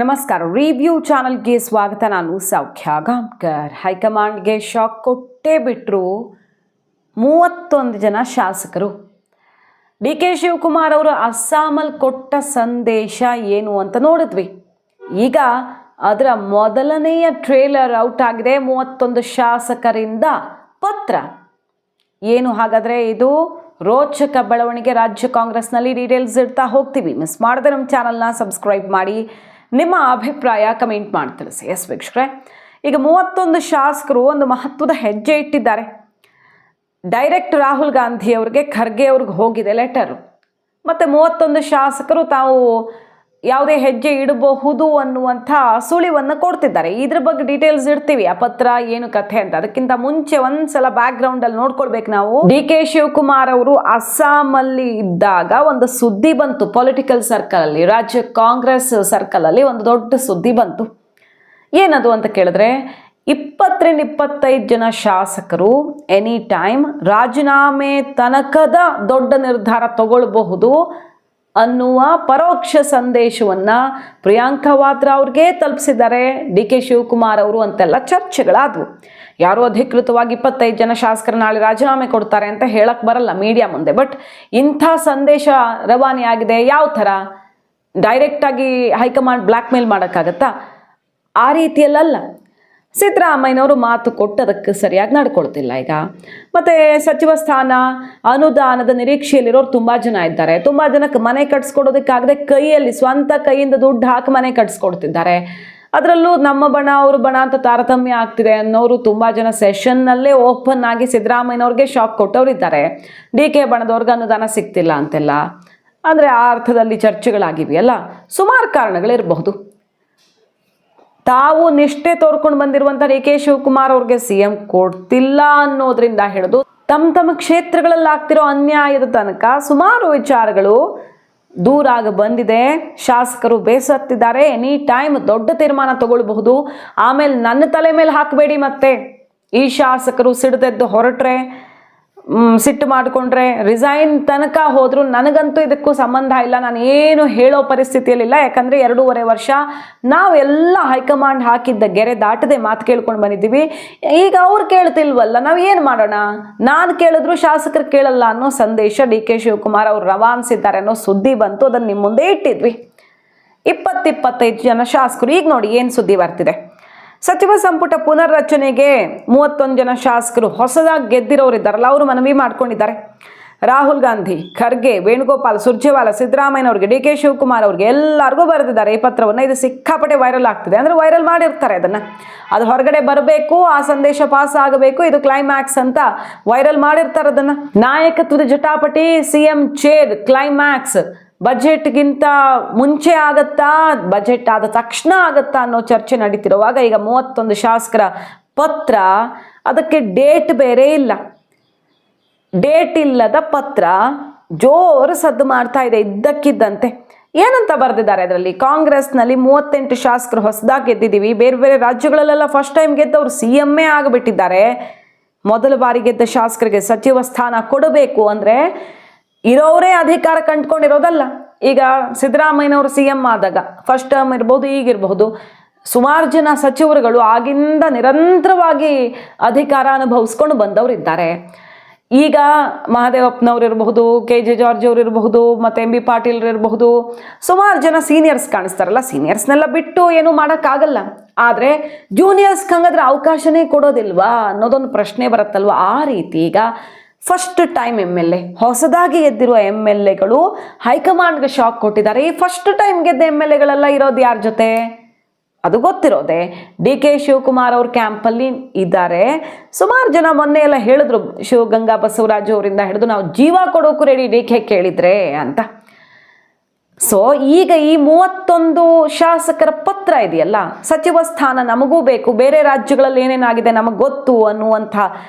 ನಮಸ್ಕಾರ. ರಿವ್ಯೂ ಚಾನಲ್ಗೆ ಸ್ವಾಗತ. ನಾನು ಸೌಖ್ಯ ಗಾಂವ್ಕರ್. ಹೈಕಮಾಂಡ್ಗೆ ಶಾಕ್ ಕೊಟ್ಟೇ ಬಿಟ್ಟರು 31 ಜನ ಶಾಸಕರು. ಡಿ ಕೆ ಶಿವಕುಮಾರ್ ಅವರು ಅಸ್ಸಾಮಲ್ಲಿ ಕೊಟ್ಟ ಸಂದೇಶ ಏನು ಅಂತ ನೋಡಿದ್ವಿ. ಈಗ ಅದರ ಮೊದಲನೆಯ ಟ್ರೇಲರ್ ಔಟ್ ಆಗಿದೆ. 31 ಶಾಸಕರಿಂದ ಪತ್ರ. ಏನು ಹಾಗಾದರೆ ಇದು ರೋಚಕ ಬೆಳವಣಿಗೆ ರಾಜ್ಯ ಕಾಂಗ್ರೆಸ್ನಲ್ಲಿ. ಡೀಟೇಲ್ಸ್ ಇಡ್ತಾ ಹೋಗ್ತೀವಿ. ಮಿಸ್ ಮಾಡದೆ ನಮ್ಮ ಚಾನಲ್ನ ಸಬ್ಸ್ಕ್ರೈಬ್ ಮಾಡಿ, ನಿಮ್ಮ ಅಭಿಪ್ರಾಯ ಕಮೆಂಟ್ ಮಾಡಿ ತಿಳಿಸಿ. ಎಸ್ ವೀಕ್ಷಕರೇ, ಈಗ 31 ಶಾಸಕರು ಒಂದು ಮಹತ್ವದ ಹೆಜ್ಜೆ ಇಟ್ಟಿದ್ದಾರೆ. ಡೈರೆಕ್ಟ್ ರಾಹುಲ್ ಗಾಂಧಿ ಅವ್ರಿಗೆ, ಖರ್ಗೆ ಅವ್ರಿಗೆ ಹೋಗಿದೆ ಲೆಟರು. ಮತ್ತು 31 ಶಾಸಕರು ತಾವು ಯಾವುದೇ ಹೆಜ್ಜೆ ಇಡಬಹುದು ಅನ್ನುವಂಥ ಸುಳಿವನ್ನು ಕೊಡ್ತಿದ್ದಾರೆ. ಇದ್ರ ಬಗ್ಗೆ ಡೀಟೇಲ್ಸ್ ಇಡ್ತೀವಿ, ಆ ಪತ್ರ ಏನು ಕಥೆ ಅಂತ. ಅದಕ್ಕಿಂತ ಮುಂಚೆ ಒಂದ್ಸಲ ಬ್ಯಾಕ್ ಗ್ರೌಂಡಲ್ಲಿ ನೋಡ್ಕೊಳ್ಬೇಕು ನಾವು. ಡಿ ಕೆ ಶಿವಕುಮಾರ್ ಅವರು ಅಸ್ಸಾಮಲ್ಲಿ ಇದ್ದಾಗ ಒಂದು ಸುದ್ದಿ ಬಂತು ಪೊಲಿಟಿಕಲ್ ಸರ್ಕಲ್ ಅಲ್ಲಿ, ರಾಜ್ಯ ಕಾಂಗ್ರೆಸ್ ಸರ್ಕಲ್ ಅಲ್ಲಿ ಒಂದು ದೊಡ್ಡ ಸುದ್ದಿ ಬಂತು. ಏನದು ಅಂತ ಕೇಳಿದ್ರೆ, 20-25 ಜನ ಶಾಸಕರು ಎನಿ ಟೈಮ್ ರಾಜೀನಾಮೆ ತನಕದ ದೊಡ್ಡ ನಿರ್ಧಾರ ತಗೊಳ್ಬಹುದು ಅನ್ನುವ ಪರೋಕ್ಷ ಸಂದೇಶವನ್ನು ಪ್ರಿಯಾಂಕಾ ವಾದ್ರಾ ಅವ್ರಿಗೆ ತಲುಪಿಸಿದ್ದಾರೆ ಡಿ ಕೆ ಶಿವಕುಮಾರ್ ಅವರು ಅಂತೆಲ್ಲ ಚರ್ಚೆಗಳಾದವು. ಯಾರೋ ಅಧಿಕೃತವಾಗಿ 25 ಜನ ಶಾಸಕರು ನಾಳೆ ರಾಜೀನಾಮೆ ಕೊಡ್ತಾರೆ ಅಂತ ಹೇಳಕ್ಕೆ ಬರಲ್ಲ ಮೀಡಿಯಾ ಮುಂದೆ. ಬಟ್ ಇಂಥ ಸಂದೇಶ ರವಾನೆಯಾಗಿದೆ. ಯಾವ ಥರ ಡೈರೆಕ್ಟಾಗಿ ಹೈಕಮಾಂಡ್ ಬ್ಲ್ಯಾಕ್ ಮೇಲ್ ಮಾಡೋಕ್ಕಾಗತ್ತಾ? ಆ ರೀತಿಯಲ್ಲ. ಸಿದ್ದರಾಮಯ್ಯನವರು ಮಾತು ಕೊಟ್ಟದಕ್ಕೆ ಸರಿಯಾಗಿ ನಡ್ಕೊಳ್ತಿಲ್ಲ ಈಗ. ಮತ್ತು ಸಚಿವ ಸ್ಥಾನ, ಅನುದಾನದ ನಿರೀಕ್ಷೆಯಲ್ಲಿರೋರು ತುಂಬ ಜನ ಇದ್ದಾರೆ. ತುಂಬ ಜನಕ್ಕೆ ಮನೆ ಕಟ್ಸ್ಕೊಡೋದಕ್ಕಾಗದೆ ಕೈಯಲ್ಲಿ ಸ್ವಂತ ಕೈಯಿಂದ ದುಡ್ಡು ಹಾಕಿ ಮನೆ ಕಟ್ಸ್ಕೊಡ್ತಿದ್ದಾರೆ. ಅದರಲ್ಲೂ ನಮ್ಮ ಬಣ ಅವ್ರ ಬಣ ಅಂತ ತಾರತಮ್ಯ ಆಗ್ತಿದೆ ಅನ್ನೋರು ತುಂಬ ಜನ ಸೆಷನ್ನಲ್ಲೇ ಓಪನ್ ಆಗಿ ಸಿದ್ದರಾಮಯ್ಯನವ್ರಿಗೆ ಶಾಕ್ ಕೊಟ್ಟವರಿದ್ದಾರೆ. ಡಿ ಕೆ ಬಣದವ್ರಿಗೆ ಅನುದಾನ ಸಿಗ್ತಿಲ್ಲ ಅಂತೆಲ್ಲ. ಅಂದರೆ ಆ ಅರ್ಥದಲ್ಲಿ ಚರ್ಚೆಗಳಾಗಿವೆಯಲ್ಲ. ಸುಮಾರು ಕಾರಣಗಳಿರಬಹುದು. ತಾವು ನಿಷ್ಠೆ ತೋರ್ಕೊಂಡು ಬಂದಿರುವಂಥ ಡಿ ಕೆ ಶಿವಕುಮಾರ್ ಅವ್ರಿಗೆ CM ಕೊಡ್ತಿಲ್ಲ ಅನ್ನೋದ್ರಿಂದ ಹಿಡಿದು ತಮ್ಮ ಕ್ಷೇತ್ರಗಳಲ್ಲಿ ಆಗ್ತಿರೋ ಅನ್ಯಾಯದ ತನಕ ಸುಮಾರು ವಿಚಾರಗಳು ದೂರಾಗ ಬಂದಿದೆ. ಶಾಸಕರು ಬೇಸತ್ತಿದ್ದಾರೆ. ಎನಿ ಟೈಮ್ ದೊಡ್ಡ ತೀರ್ಮಾನ ತಗೊಳ್ಬಹುದು. ಆಮೇಲೆ ನನ್ನ ತಲೆ ಮೇಲೆ ಹಾಕಬೇಡಿ. ಮತ್ತೆ ಈ ಶಾಸಕರು ಸಿಡಿದೆದ್ದು ಹೊರಟ್ರೆ, ಸಿಟ್ಟು ಮಾಡಿಕೊಂಡ್ರೆ, ರಿಸೈನ್ ತನಕ ಹೋದ್ರು ನನಗಂತೂ ಇದಕ್ಕೂ ಸಂಬಂಧ ಇಲ್ಲ, ನಾನು ಏನು ಹೇಳೋ ಪರಿಸ್ಥಿತಿಯಲ್ಲಿಲ್ಲ. ಯಾಕಂದರೆ 2.5 ವರ್ಷ ನಾವೆಲ್ಲ ಹೈಕಮಾಂಡ್ ಹಾಕಿದ್ದ ಗೆರೆ ದಾಟದೆ ಮಾತು ಕೇಳ್ಕೊಂಡು ಬಂದಿದ್ದೀವಿ. ಈಗ ಅವ್ರು ಕೇಳ್ತಿಲ್ವಲ್ಲ, ನಾವು ಏನು ಮಾಡೋಣ? ನಾನು ಕೇಳಿದ್ರು ಶಾಸಕರು ಕೇಳಲ್ಲ ಅನ್ನೋ ಸಂದೇಶ ಡಿ ಕೆ ಶಿವಕುಮಾರ್ ಅವರು ರವಾನಿಸಿದ್ದಾರೆ ಅನ್ನೋ ಸುದ್ದಿ ಬಂತು. ಅದನ್ನು ನಿಮ್ಮ ಮುಂದೆ ಇಟ್ಟಿದ್ವಿ. 20-25 ಜನ ಶಾಸಕರು. ಈಗ ನೋಡಿ ಏನು ಸುದ್ದಿ ಬರ್ತಿದೆ. ಸಚಿವ ಸಂಪುಟ ಪುನರ್ರಚನೆಗೆ 31 ಜನ ಶಾಸಕರು ಹೊಸದಾಗಿ ಗೆದ್ದಿರೋರು ಇದ್ದಾರಲ್ಲ, ಅವರು ಮನವಿ ಮಾಡ್ಕೊಂಡಿದ್ದಾರೆ. ರಾಹುಲ್ ಗಾಂಧಿ, ಖರ್ಗೆ, ವೇಣುಗೋಪಾಲ್, ಸುರ್ಜೇವಾಲಾ, ಸಿದ್ದರಾಮಯ್ಯನವ್ರಿಗೆ, ಡಿ ಕೆ ಶಿವಕುಮಾರ್ ಅವ್ರಿಗೆ ಎಲ್ಲರಿಗೂ ಬರೆದಿದ್ದಾರೆ ಈ ಪತ್ರವನ್ನು. ಇದು ಸಿಕ್ಕಾಪಟ್ಟೆ ವೈರಲ್ ಆಗ್ತಿದೆ. ಅಂದರೆ ವೈರಲ್ ಮಾಡಿರ್ತಾರೆ ಅದನ್ನು. ಅದು ಹೊರಗಡೆ ಬರಬೇಕು, ಆ ಸಂದೇಶ ಪಾಸ್ ಆಗಬೇಕು, ಇದು ಕ್ಲೈಮ್ಯಾಕ್ಸ್ ಅಂತ ವೈರಲ್ ಮಾಡಿರ್ತಾರೆ ಅದನ್ನು. ನಾಯಕತ್ವದ ಜಟಾಪಟಿ, CM ಚೇರ್ ಕ್ಲೈಮ್ಯಾಕ್ಸ್. ಬಜೆಟ್ಗಿಂತ ಮುಂಚೆ ಆಗತ್ತಾ, ಬಜೆಟ್ ಆದ ತಕ್ಷಣ ಆಗತ್ತಾ ಅನ್ನೋ ಚರ್ಚೆ ನಡೀತಿರುವಾಗ ಈಗ 31 ಶಾಸಕರ ಪತ್ರ, ಅದಕ್ಕೆ ಡೇಟ್ ಬೇರೆ ಇಲ್ಲ. ಡೇಟ್ ಇಲ್ಲದ ಪತ್ರ ಜೋರು ಸದ್ದು ಮಾಡ್ತಾ ಇದೆ ಇದ್ದಕ್ಕಿದ್ದಂತೆ. ಏನಂತ ಬರೆದಿದ್ದಾರೆ ಅದರಲ್ಲಿ? ಕಾಂಗ್ರೆಸ್ನಲ್ಲಿ 38 ಶಾಸಕರು ಹೊಸದಾಗಿ ಗೆದ್ದಿದ್ದೀವಿ. ಬೇರೆ ಬೇರೆ ರಾಜ್ಯಗಳಲ್ಲೆಲ್ಲ ಫಸ್ಟ್ ಟೈಮ್ ಗೆದ್ದವರು CM ಆಗಿಬಿಟ್ಟಿದ್ದಾರೆ. ಮೊದಲ ಬಾರಿ ಗೆದ್ದ ಶಾಸಕರಿಗೆ ಸಚಿವ ಸ್ಥಾನ ಕೊಡಬೇಕು ಅಂದರೆ ಇರೋರೇ ಅಧಿಕಾರ ಕಂಡುಕೊಂಡಿರೋದಲ್ಲ. ಈಗ ಸಿದ್ದರಾಮಯ್ಯನವರು CM ಆದಾಗ ಫಸ್ಟ್ ಟರ್ಮ್ ಇರ್ಬೋದು, ಈಗಿರಬಹುದು, ಸುಮಾರು ಜನ ಸಚಿವರುಗಳು ಆಗಿಂದ ನಿರಂತರವಾಗಿ ಅಧಿಕಾರ ಅನುಭವಿಸ್ಕೊಂಡು ಬಂದವರು ಇದ್ದಾರೆ. ಈಗ ಮಹದೇವಪ್ಪನವ್ರು ಇರಬಹುದು, KJ ಜಾರ್ಜ್ ಅವರು ಇರಬಹುದು, ಮತ್ತು MB ಪಾಟೀಲ್ ಇರಬಹುದು, ಸುಮಾರು ಜನ ಸೀನಿಯರ್ಸ್ ಕಾಣಿಸ್ತಾರಲ್ಲ. ಸೀನಿಯರ್ಸ್ನೆಲ್ಲ ಬಿಟ್ಟು ಏನೂ ಮಾಡೋಕ್ಕಾಗಲ್ಲ. ಆದರೆ ಜೂನಿಯರ್ಸ್ಗೆ ಹಂಗಾದ್ರೆ ಅವಕಾಶನೇ ಕೊಡೋದಿಲ್ವಾ ಅನ್ನೋದೊಂದು ಪ್ರಶ್ನೆ ಬರುತ್ತಲ್ವ. ಆ ರೀತಿ ಈಗ ಫಸ್ಟ್ ಟೈಮ್ MLA, ಹೊಸದಾಗಿ ಗೆದ್ದಿರುವ MLAಗಳು ಹೈಕಮಾಂಡ್ಗೆ ಶಾಕ್ ಕೊಟ್ಟಿದ್ದಾರೆ. ಈ ಫಸ್ಟ್ ಟೈಮ್ ಗೆದ್ದ MLAಗಳೆಲ್ಲ ಇರೋದು ಯಾರ ಜೊತೆ? ಅದು ಗೊತ್ತಿರೋದೆ ಡಿ ಕೆ ಶಿವಕುಮಾರ್ ಅವ್ರ ಕ್ಯಾಂಪಲ್ಲಿ ಇದ್ದಾರೆ. ಸುಮಾರು ಜನ ಮೊನ್ನೆ ಎಲ್ಲ ಹೇಳಿದ್ರು, ಶಿವಗಂಗಾ ಬಸವರಾಜು ಅವರಿಂದ ಹಿಡಿದು ನಾವು ಜೀವ ಕೊಡೋಕು ರೆಡಿ ಡಿ ಕೆ ಕೇಳಿದ್ರೆ ಅಂತ. ಸೊ ಈಗ ಈ 31 ಶಾಸಕರ ಪತ್ರ ಇದೆಯಲ್ಲ, ಸಚಿವ ಸ್ಥಾನ ನಮಗೂ ಬೇಕು, ಬೇರೆ ರಾಜ್ಯಗಳಲ್ಲಿ ಏನೇನಾಗಿದೆ ನಮಗೆ ಗೊತ್ತು ಅನ್ನುವಂಥ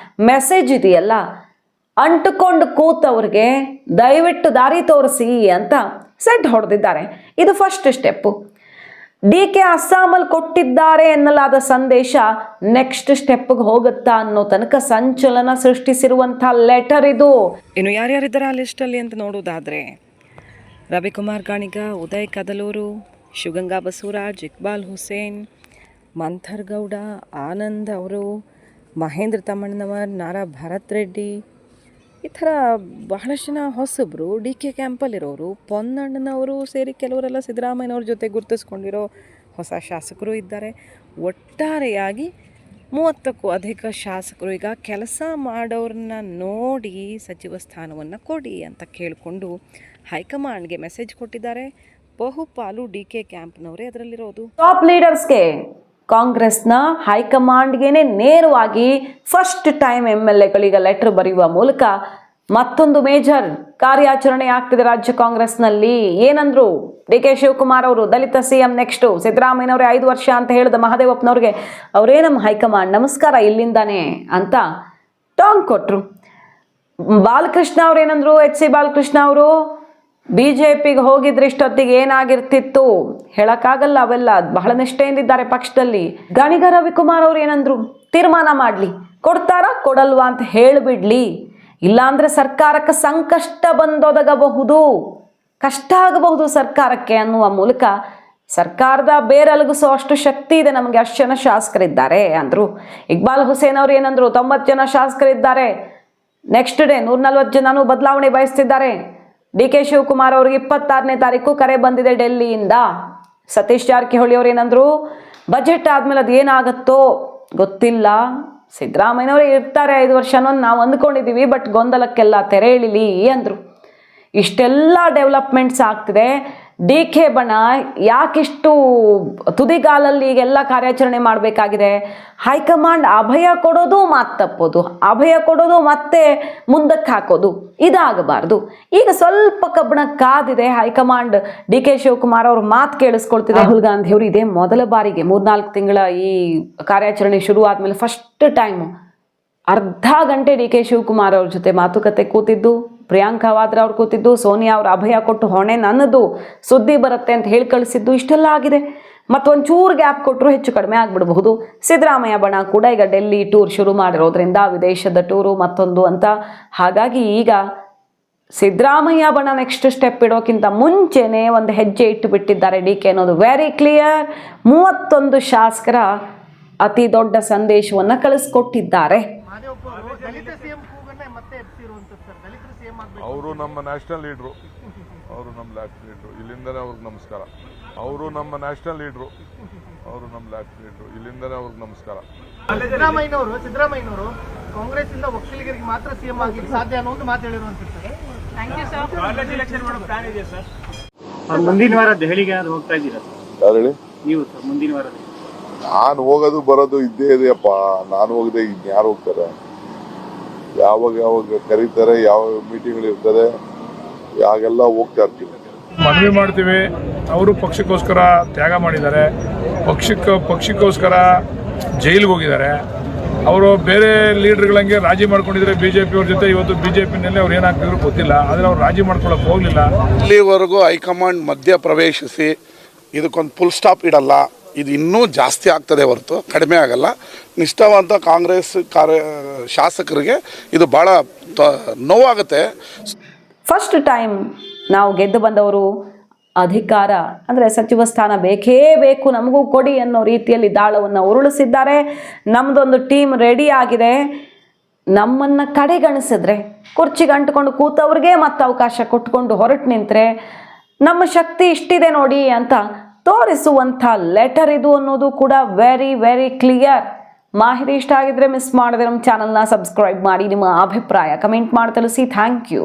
ಮೆಸೇಜ್ ಇದೆಯಲ್ಲ, ಅಂಟುಕೊಂಡು ಕೂತವ್ರಿಗೆ ದಯವಿಟ್ಟು ದಾರಿ ತೋರಿಸಿ ಅಂತ ಸೆಟ್ ಹೊಡೆದಿದ್ದಾರೆ. ಇದು ಫಸ್ಟ್ ಸ್ಟೆಪ್ಪು. ಡಿ ಕೆ ಅಸ್ಸಾಮಲ್ಲಿ ಕೊಟ್ಟಿದ್ದಾರೆ ಎನ್ನಲಾದ ಸಂದೇಶ ನೆಕ್ಸ್ಟ್ ಸ್ಟೆಪ್ಗೆ ಹೋಗುತ್ತಾ ಅನ್ನೋ ತನಕ ಸಂಚಲನ ಸೃಷ್ಟಿಸಿರುವಂಥ ಲೆಟರ್ ಇದು. ಇನ್ನು ಯಾರ್ಯಾರಿದ್ದಾರೆ ಆ ಲಿಸ್ಟಲ್ಲಿ ಅಂತ ನೋಡೋದಾದರೆ, ರವಿಕುಮಾರ್ ಗಾಣಿಗ, ಉದಯ್ ಕದಲೂರು, ಶಿವಗಂಗಾ ಬಸವರಾಜ್, ಇಕ್ಬಾಲ್ ಹುಸೇನ್, ಮಂಥರ್ ಗೌಡ, ಆನಂದ್ ಅವರು, ಮಹೇಂದ್ರ ತಮ್ಮಣ್ಣನವರ್, ನಾರಾ ಭರತ್ ರೆಡ್ಡಿ, ಈ ಥರ ಬಹಳಷ್ಟು ಜನ ಹೊಸಬ್ರು ಡಿ ಕೆ ಕ್ಯಾಂಪಲ್ಲಿರೋರು, ಪೊನ್ನಣ್ಣನವರು ಸೇರಿ ಕೆಲವರೆಲ್ಲ ಸಿದ್ದರಾಮಯ್ಯನವ್ರ ಜೊತೆ ಗುರುತಿಸ್ಕೊಂಡಿರೋ ಹೊಸ ಶಾಸಕರು ಇದ್ದಾರೆ. ಒಟ್ಟಾರೆಯಾಗಿ 30ಕ್ಕೂ ಅಧಿಕ ಶಾಸಕರು ಈಗ ಕೆಲಸ ಮಾಡೋರನ್ನ ನೋಡಿ ಸಚಿವ ಸ್ಥಾನವನ್ನು ಕೊಡಿ ಅಂತ ಕೇಳಿಕೊಂಡು ಹೈಕಮಾಂಡ್ಗೆ ಮೆಸೇಜ್ ಕೊಟ್ಟಿದ್ದಾರೆ. ಬಹುಪಾಲು ಡಿ ಕೆ ಕ್ಯಾಂಪ್ನವರೇ ಅದರಲ್ಲಿರೋದು. ಟಾಪ್ ಲೀಡರ್ಸ್ಗೆ ಕಾಂಗ್ರೆಸ್ನ ಹೈಕಮಾಂಡ್ಗೇನೆ ನೇರವಾಗಿ ಫಸ್ಟ್ ಟೈಮ್ MLAಗಳಿಗೆ ಲೆಟರ್ ಬರೆಯುವ ಮೂಲಕ ಮತ್ತೊಂದು ಮೇಜರ್ ಕಾರ್ಯಾಚರಣೆ ಆಗ್ತಿದೆ ರಾಜ್ಯ ಕಾಂಗ್ರೆಸ್ನಲ್ಲಿ. ಏನಂದ್ರು ಡಿ ಕೆ ಶಿವಕುಮಾರ್ ಅವರು, ದಲಿತ CM ನೆಕ್ಸ್ಟು, ಸಿದ್ದರಾಮಯ್ಯನವರೇ 5 ವರ್ಷ ಅಂತ ಹೇಳಿದ ಮಹದೇವಪ್ಪನವ್ರಿಗೆ ಅವರೇ ನಮ್ಮ ಹೈಕಮಾಂಡ್, ನಮಸ್ಕಾರ ಇಲ್ಲಿಂದಾನೆ ಅಂತ ಟಾಂಗ್ ಕೊಟ್ರು. ಬಾಲಕೃಷ್ಣ ಅವ್ರು ಏನಂದ್ರು, HC ಬಾಲಕೃಷ್ಣ ಅವರು, BJPಗೆ ಹೋಗಿದ್ರೆ ಇಷ್ಟೊತ್ತಿಗೆ ಏನಾಗಿರ್ತಿತ್ತು ಹೇಳಕ್ಕಾಗಲ್ಲ, ಅವೆಲ್ಲ ಬಹಳ ನಿಷ್ಠೆಯಿಂದಿದ್ದಾರೆ ಪಕ್ಷದಲ್ಲಿ. ಗಣಿಗ ರವಿಕುಮಾರ್ ಅವ್ರು ಏನಂದ್ರು, ತೀರ್ಮಾನ ಮಾಡಲಿ, ಕೊಡ್ತಾರಾ ಕೊಡಲ್ವಾ ಅಂತ ಹೇಳಿಬಿಡ್ಲಿ, ಇಲ್ಲಾಂದ್ರೆ ಸರ್ಕಾರಕ್ಕೆ ಸಂಕಷ್ಟ ಬಂದೊದಗಬಹುದು, ಕಷ್ಟ ಆಗಬಹುದು ಸರ್ಕಾರಕ್ಕೆ ಅನ್ನುವ ಮೂಲಕ ಸರ್ಕಾರದ ಬೇರಲಗಿಸೋ ಅಷ್ಟು ಶಕ್ತಿ ಇದೆ ನಮಗೆ, ಅಷ್ಟು ಜನ ಶಾಸಕರಿದ್ದಾರೆ ಅಂದರು. ಇಕ್ಬಾಲ್ ಹುಸೇನ್ ಅವರು ಏನಂದ್ರು, 90 ಜನ ಶಾಸಕರಿದ್ದಾರೆ, ನೆಕ್ಸ್ಟ್ ಡೇ 140 ಜನನೂ ಬದಲಾವಣೆ ಬಯಸ್ತಿದ್ದಾರೆ. ಡಿ ಕೆ ಶಿವಕುಮಾರ್ ಅವ್ರಿಗೆ 26ನೇ ತಾರೀಕು ಕರೆ ಬಂದಿದೆ ಡೆಲ್ಲಿಯಿಂದ. ಸತೀಶ್ ಜಾರಕಿಹೊಳಿ ಅವ್ರು ಏನಂದ್ರು, ಬಜೆಟ್ ಆದಮೇಲೆ ಅದು ಏನಾಗುತ್ತೋ ಗೊತ್ತಿಲ್ಲ, ಸಿದ್ದರಾಮಯ್ಯನವರೇ ಇರ್ತಾರೆ 5 ವರ್ಷ ಅನ್ನೋದು ನಾವು ಅಂದ್ಕೊಂಡಿದ್ದೀವಿ, ಬಟ್ ಗೊಂದಲಕ್ಕೆಲ್ಲ ತೆರೆ ಎಳಿಲಿ ಅಂದರು. ಇಷ್ಟೆಲ್ಲ ಡೆವಲಪ್ಮೆಂಟ್ಸ್ ಆಗ್ತಿದೆ. ಡಿ ಕೆ ಬಣ ಯಾಕಿಷ್ಟು ತುದಿಗಾಲಲ್ಲಿ ಈಗೆಲ್ಲ ಕಾರ್ಯಾಚರಣೆ ಮಾಡಬೇಕಾಗಿದೆ? ಹೈಕಮಾಂಡ್ ಅಭಯ ಕೊಡೋದು ಮಾತು ತಪ್ಪೋದು, ಅಭಯ ಕೊಡೋದು ಮತ್ತೆ ಮುಂದಕ್ಕೆ ಹಾಕೋದು, ಇದಾಗಬಾರ್ದು. ಈಗ ಸ್ವಲ್ಪ ಕಬ್ಬಣ ಕಾದಿದೆ ಹೈಕಮಾಂಡ್. ಡಿ ಕೆ ಶಿವಕುಮಾರ್ ಅವ್ರ ಮಾತು ಕೇಳಿಸ್ಕೊಳ್ತಿದೆ. ರಾಹುಲ್ ಗಾಂಧಿ ಅವರು ಇದೇ ಮೊದಲ ಬಾರಿಗೆ 3-4 ತಿಂಗಳ ಈ ಕಾರ್ಯಾಚರಣೆ ಶುರು ಆದಮೇಲೆ ಫಸ್ಟ್ ಟೈಮು ಅರ್ಧ ಗಂಟೆ ಡಿ ಕೆ ಶಿವಕುಮಾರ್ ಅವ್ರ ಜೊತೆ ಮಾತುಕತೆ ಕೂತಿದ್ದು, ಪ್ರಿಯಾಂಕಾ ವಾದ್ರಾ ಅವ್ರು ಕೂತಿದ್ದು, ಸೋನಿಯಾ ಅವ್ರ ಅಭಯ ಕೊಟ್ಟು ಹೊಣೆ ನನ್ನದು, ಸುದ್ದಿ ಬರುತ್ತೆ ಅಂತ ಹೇಳಿ ಕಳಿಸಿದ್ದು, ಇಷ್ಟೆಲ್ಲ ಆಗಿದೆ. ಮತ್ತೊಂಚೂರು ಗ್ಯಾಪ್ ಕೊಟ್ಟರು ಹೆಚ್ಚು ಕಡಿಮೆ ಆಗಿಬಿಡಬಹುದು. ಸಿದ್ದರಾಮಯ್ಯ ಬಣ ಕೂಡ ಈಗ ಡೆಲ್ಲಿ ಟೂರ್ ಶುರು ಮಾಡಿರೋದ್ರಿಂದ ವಿದೇಶದ ಟೂರು ಮತ್ತೊಂದು ಅಂತ, ಹಾಗಾಗಿ ಈಗ ಸಿದ್ದರಾಮಯ್ಯ ಬಣ ನೆಕ್ಸ್ಟ್ ಸ್ಟೆಪ್ ಇಡೋಕ್ಕಿಂತ ಮುಂಚೆನೇ ಒಂದು ಹೆಜ್ಜೆ ಇಟ್ಟು ಬಿಟ್ಟಿದ್ದಾರೆ ಡಿ ಕೆ ಅನ್ನೋದು ವೆರಿ ಕ್ಲಿಯರ್. 31 ಶಾಸಕರ ಅತಿ ದೊಡ್ಡ ಸಂದೇಶವನ್ನು ಕಳಿಸ್ಕೊಟ್ಟಿದ್ದಾರೆ. ಅವರು ನಮ್ಮ ನ್ಯಾಷನಲ್ ಲೀಡ್ರು, ಇಲ್ಲಿಂದನೇ ಅವ್ರಿಗೆ ನಮಸ್ಕಾರ. ಅವರು ನಮ್ಮ ನ್ಯಾಷನಲ್ ಲೀಡ್ರು, ಇಲ್ಲಿಂದನೇ ಅವ್ರಿಗೆ ನಮಸ್ಕಾರ. ಸಿದ್ದರಾಮಯ್ಯನವರು ಕಾಂಗ್ರೆಸ್ ಇಂದ ಒಕ್ಕಲಿಗರಿಗೆ ಮಾತ್ರ CM ಆಗ್ಲಿಕ್ಕೆ ಸಾಧ್ಯ ಅನ್ನೋ ಒಂದು ಮಾತು ಹೇಳಿರುವಂತದ್ದು. ಮುಂದಿನ ವಾರ ದೆಹಲಿಗೆ ಹೋಗ್ತಾ ಇದ್ದೀರಾ? ಯಾರು ಹೇಳಿ? ನೀವು ಮುಂದಿನ ವಾರ? ನಾನು ಹೋಗೋದು ಬರೋದು ಇದ್ದೇ ಇದೆಯಪ್ಪ. ನಾನು ಹೋಗದೆ ಇನ್ಯಾರು ಹೋಗ್ತಾರೆ? ಯಾವಾಗ ಕರೀತಾರೆ, ಯಾವ ಮೀಟಿಂಗ್ಗಳು ಇರ್ತದೆ, ಯಾಗೆಲ್ಲ ಹೋಗ್ತಾ ಇರ್ತೀವಿ. ಮನವಿ ಮಾಡ್ತೀವಿ. ಅವರು ಪಕ್ಷಕ್ಕೋಸ್ಕರ ತ್ಯಾಗ ಮಾಡಿದ್ದಾರೆ, ಪಕ್ಷಕ್ಕೋಸ್ಕರ ಜೈಲಿಗೆ ಹೋಗಿದ್ದಾರೆ. ಅವರು ಬೇರೆ ಲೀಡರ್ಗಳಂಗೆ ರಾಜಿ ಮಾಡ್ಕೊಂಡಿದ್ರೆ BJP ಅವ್ರ ಜೊತೆ, ಇವತ್ತು BJPನಲ್ಲಿ ಅವ್ರು ಏನಾಗ್ತಿದ್ರು ಗೊತ್ತಿಲ್ಲ, ಆದರೆ ಅವ್ರು ರಾಜಿ ಮಾಡ್ಕೊಳಕ್ಕೆ ಹೋಗಲಿಲ್ಲ. ಇಲ್ಲಿವರೆಗೂ ಹೈಕಮಾಂಡ್ ಮಧ್ಯ ಪ್ರವೇಶಿಸಿ ಇದಕ್ಕೊಂದು ಫುಲ್ ಸ್ಟಾಪ್ ಇಡಲ್ಲ, ಇದು ಇನ್ನೂ ಜಾಸ್ತಿ ಆಗ್ತದೆ ಹೊರತು ಕಡಿಮೆ ಆಗಲ್ಲ. ನಿಷ್ಠಾವಂತ ಕಾಂಗ್ರೆಸ್ ಶಾಸಕರಿಗೆ ಇದು ಭಾಳ ನೋವಾಗುತ್ತೆ. ಫಸ್ಟ್ ಟೈಮ್ ನಾವು ಗೆದ್ದು ಬಂದವರು ಅಧಿಕಾರ ಅಂದರೆ ಸಚಿವ ಸ್ಥಾನ ಬೇಕೇ ಬೇಕು, ನಮಗೂ ಕೊಡಿ ಅನ್ನೋ ರೀತಿಯಲ್ಲಿ ದಾಳವನ್ನು ಉರುಳಿಸಿದ್ದಾರೆ. ನಮ್ಮದೊಂದು ಟೀಮ್ ರೆಡಿ ಆಗಿದೆ. ನಮ್ಮನ್ನು ಕಡೆಗಣಿಸಿದ್ರೆ, ಕುರ್ಚಿಗೆ ಅಂಟ್ಕೊಂಡು ಕೂತವ್ರಿಗೆ ಮತ್ತೆ ಅವಕಾಶ ಕೊಟ್ಕೊಂಡು ಹೊರಟು ನಿಂತರೆ ನಮ್ಮ ಶಕ್ತಿ ಇಷ್ಟಿದೆ ನೋಡಿ ಅಂತ ತೋರಿಸುವಂಥ ಲೆಟರ್ ಇದು ಅನ್ನೋದು ಕೂಡ ವೆರಿ ವೆರಿ ಕ್ಲಿಯರ್. ಮಾಹಿತಿ ಇಷ್ಟ ಆಗಿದ್ರೆ ಮಿಸ್ ಮಾಡದೆ ನಮ್ಮ ಚಾನಲ್ನ ಸಬ್ಸ್ಕ್ರೈಬ್ ಮಾಡಿ, ನಿಮ್ಮ ಅಭಿಪ್ರಾಯ ಕಮೆಂಟ್ ಮಾಡಿ ತಿಳಿಸಿ. Thank you.